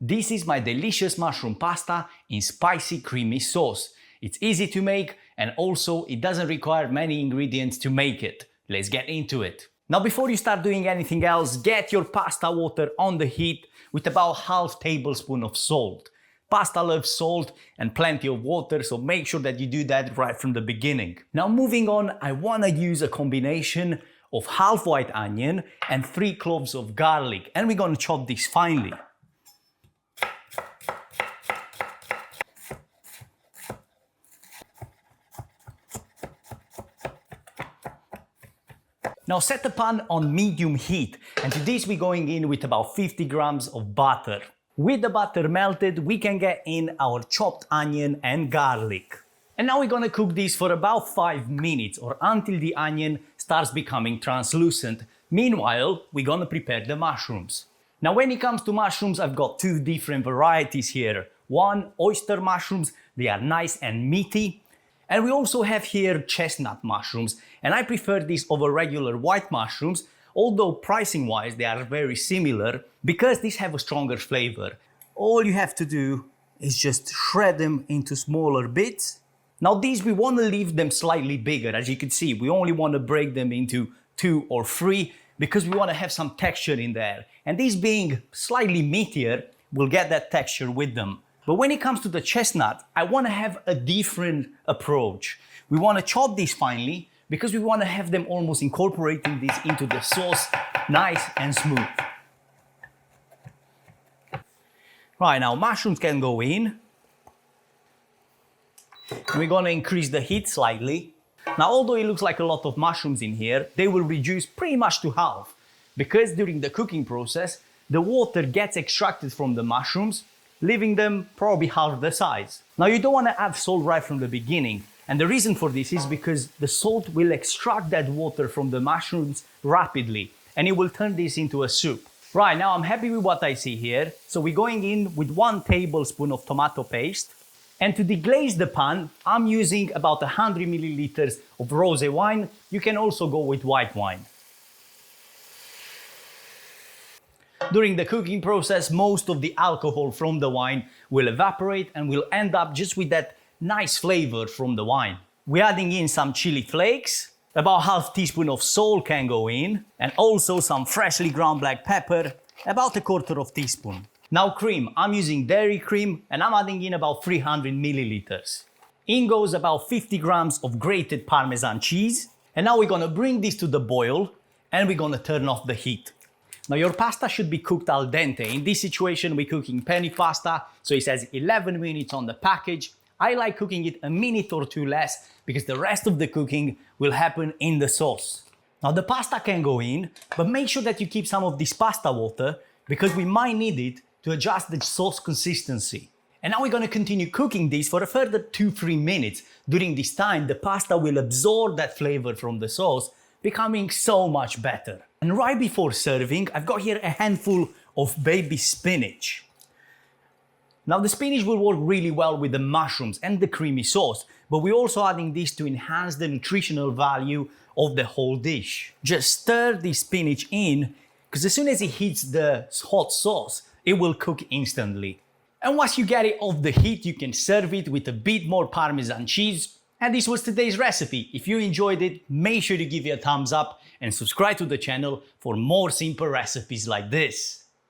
This is my delicious mushroom pasta in spicy creamy sauce. It's easy to make and also it doesn't require many ingredients to make it. Let's get into it. Now before you start doing anything else, get your pasta water on the heat with about half tablespoon of salt. Pasta loves salt and plenty of water, so make sure that you do that right from the beginning. Now moving on, I want to use a combination of half white onion and 3 cloves of garlic, and we're going to chop this finely. Now set the pan on medium heat, and to this we're going in with about 50 grams of butter. With the butter melted, we can get in our chopped onion and garlic. And now we're gonna cook this for about 5 minutes or until the onion starts becoming translucent. Meanwhile, we're gonna prepare the mushrooms. Now when it comes to mushrooms, I've got 2 different varieties here. One, oyster mushrooms, they are nice and meaty. And we also have here chestnut mushrooms, and I prefer these over regular white mushrooms, although pricing wise they are very similar because these have a stronger flavor. All you have to do is just shred them into smaller bits. Now these we want to leave them slightly bigger. As you can see, we only want to break them into 2 or 3 because we want to have some texture in there. And these being slightly meatier, we'll get that texture with them. But when it comes to the chestnut, I want to have a different approach. We want to chop these finely because we want to have them almost incorporating this into the sauce, nice and smooth. Right, now mushrooms can go in. And we're going to increase the heat slightly. Now, although it looks like a lot of mushrooms in here, they will reduce pretty much to half because during the cooking process, the water gets extracted from the mushrooms, leaving them probably half the size. Now you don't want to add salt right from the beginning, and the reason for this is because the salt will extract that water from the mushrooms rapidly and it will turn this into a soup. Right, now I'm happy with what I see here, so we're going in with 1 tablespoon of tomato paste, and to deglaze the pan I'm using about 100 milliliters of rosé wine. You can also go with white wine. During the cooking process, most of the alcohol from the wine will evaporate and we'll end up just with that nice flavor from the wine. We're adding in some chili flakes, about half teaspoon of salt can go in, and also some freshly ground black pepper, about 1/4 teaspoon. Now cream, I'm using dairy cream and I'm adding in about 300 milliliters. In goes about 50 grams of grated Parmesan cheese, and now we're gonna bring this to the boil and we're gonna turn off the heat. Now your pasta should be cooked al dente. In this situation we're cooking penne pasta, so it says 11 minutes on the package. I like cooking it a minute or 2 less because the rest of the cooking will happen in the sauce. Now the pasta can go in, but make sure that you keep some of this pasta water because we might need it to adjust the sauce consistency. And now we're going to continue cooking this for a further 2-3 minutes. During this time the pasta will absorb that flavor from the sauce, becoming so much better. And right before serving, I've got here a handful of baby spinach. Now the spinach will work really well with the mushrooms and the creamy sauce, but we're also adding this to enhance the nutritional value of the whole dish. Just stir the spinach in, because as soon as it hits the hot sauce, it will cook instantly. And once you get it off the heat, you can serve it with a bit more Parmesan cheese. And this was today's recipe. If you enjoyed it, make sure to give it a thumbs up and subscribe to the channel for more simple recipes like this.